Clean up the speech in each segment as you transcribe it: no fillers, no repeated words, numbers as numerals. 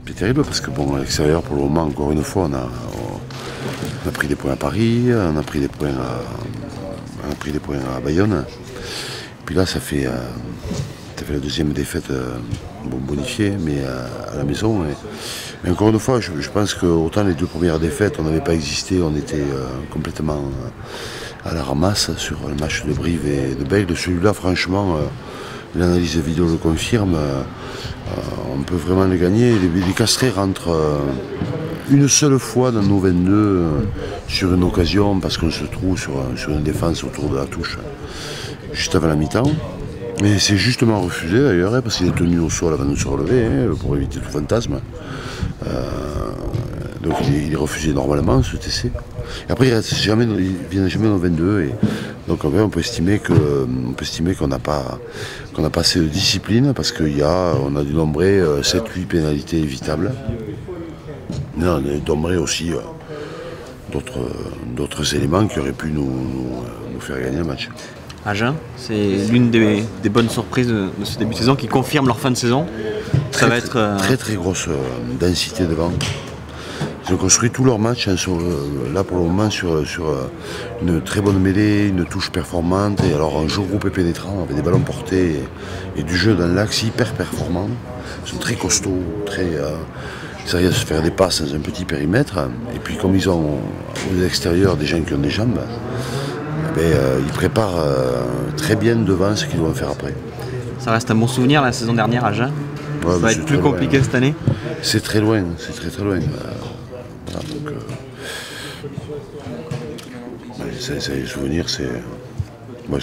C'est terrible parce que bon, à l'extérieur, pour le moment, encore une fois, on a pris des points à Paris, on a pris des points à Bayonne. Puis là, ça fait la deuxième défaite bonifiée, mais à la maison. Mais encore une fois, je pense que autant les deux premières défaites, on n'avait pas existé, on était complètement à la ramasse sur le match de Brive et de Bègles. Celui-là, franchement, l'analyse vidéo le confirme. On peut vraiment le gagner. Les Castrés rentrent une seule fois dans nos 22 sur une occasion parce qu'on se trouve sur une défense autour de la touche juste avant la mi-temps. Mais c'est justement refusé d'ailleurs parce qu'il est tenu au sol avant de se relever pour éviter tout fantasme. Donc il est refusé normalement ce TC. Et après il vient jamais dans 22 et donc en fait, on peut estimer qu'on n'a pas assez de discipline parce qu'on a dénombré 7-8 pénalités évitables. Mais on a dénombré aussi d'autres éléments qui auraient pu nous faire gagner le match. Agen, c'est l'une des bonnes surprises de ce début de saison qui confirme leur fin de saison. Ça va être très grosse densité devant. Ils ont construit tous leurs matchs là pour le moment sur une très bonne mêlée, une touche performante et alors un jeu groupé pénétrant avec des ballons portés et du jeu dans l'axe hyper performant. Ils sont très costauds, ils arrivent à se faire des passes dans un petit périmètre et puis comme ils ont aux extérieurs des gens qui ont des jambes, ils préparent très bien devant ce qu'ils vont faire après. Ça reste un bon souvenir la saison dernière à Agen. Ça va être plus compliqué cette année. C'est très loin, c'est très loin. Voilà, donc, c'est les souvenirs, c'est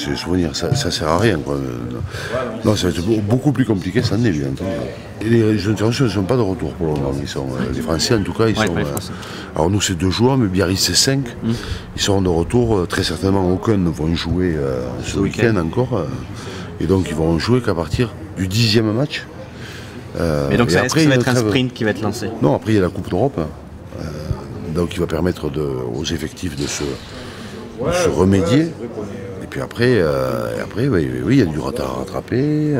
les souvenirs, ça sert à rien, quoi. Non, ça va être beaucoup plus compliqué cette année, bien entendu. Et les interventions ne sont pas de retour pour le moment. Les Français, en tout cas, ils sont. Alors nous, c'est 2 joueurs, mais Biarritz, c'est 5. Ils seront de retour. Très certainement, aucun ne vont jouer ce week-end encore. Et donc, ils vont jouer qu'à partir du 10e match. Et donc, est-ce que ça va être un sprint qui va être lancé? Non, après, il y a la Coupe d'Europe. Donc, il va permettre aux effectifs de se remédier. Et puis après, oui, il y a du retard à rattraper.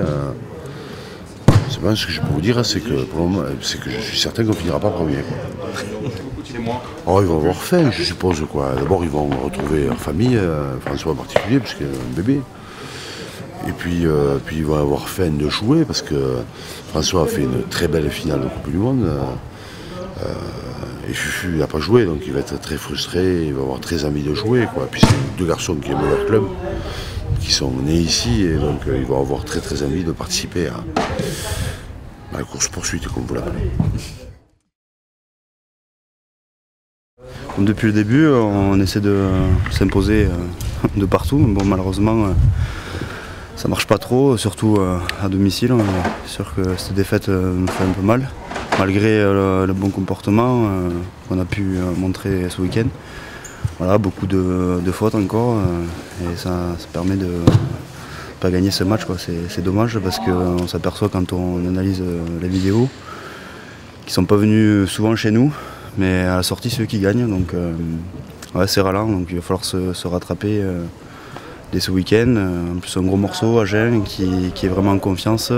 C'est bien ce que je peux vous dire, c'est que pour le moment, je suis certain qu'on ne finira pas premier. Alors, ils vont avoir faim, je suppose. D'abord, ils vont retrouver leur famille, François en particulier, puisqu'il y a un bébé. Et puis ils vont avoir faim de jouer, parce que François a fait une très belle finale de Coupe du Monde. Et Fufu n'a pas joué, donc il va être très frustré, il va avoir très envie de jouer. Et puis c'est 2 garçons qui aiment leur club, qui sont nés ici, et donc ils vont avoir très envie de participer à la course-poursuite, comme vous l'appelez. Depuis le début, on essaie de s'imposer de partout. Bon, malheureusement, ça marche pas trop, surtout à domicile. C'est sûr que cette défaite nous fait un peu mal, malgré le bon comportement qu'on a pu montrer ce week-end. Voilà, beaucoup de fautes encore, et ça permet de pas gagner ce match, quoi. C'est dommage parce qu'on s'aperçoit quand on analyse les vidéos qu'ils sont pas venus souvent chez nous, mais à la sortie c'est eux qui gagnent, donc ouais, c'est ralent, donc il va falloir se rattraper dès ce week-end. En plus un gros morceau, Agen, qui est vraiment en confiance.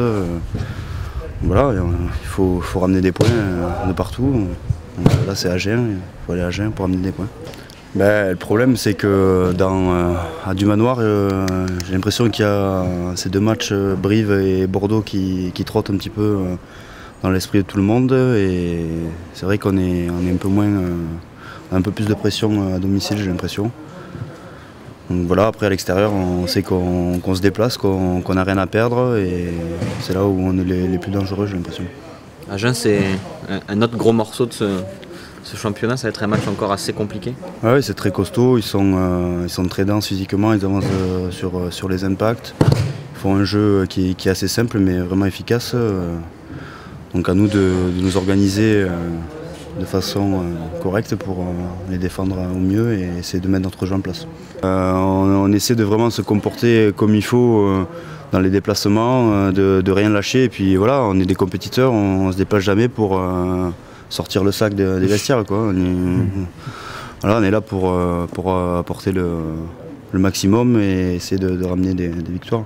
Voilà, il faut ramener des points de partout. Là c'est Agen, il faut aller à Agen pour ramener des points. Le problème c'est que à Dumanoir, j'ai l'impression qu'il y a ces 2 matchs Brive et Bordeaux qui trottent un petit peu dans l'esprit de tout le monde, et c'est vrai qu'on est un peu moins, on a un peu plus de pression à domicile, j'ai l'impression. Donc voilà, après à l'extérieur on sait qu'on se déplace, qu'on n'a rien à perdre, et c'est là où on est les plus dangereux, j'ai l'impression. Agen, c'est un autre gros morceau de ce championnat, ça va être un match encore assez compliqué. Oui, c'est très costaud, ils sont très denses physiquement, ils avancent sur les impacts. Ils font un jeu qui est assez simple mais vraiment efficace. Donc à nous de nous organiser de façon correcte pour les défendre au mieux et essayer de mettre notre jeu en place. On essaie de vraiment se comporter comme il faut dans les déplacements, de rien lâcher, et puis voilà, on est des compétiteurs, on se déplace jamais pour sortir le sac des vestiaires, quoi. On est là pour apporter le maximum et essayer de ramener des victoires.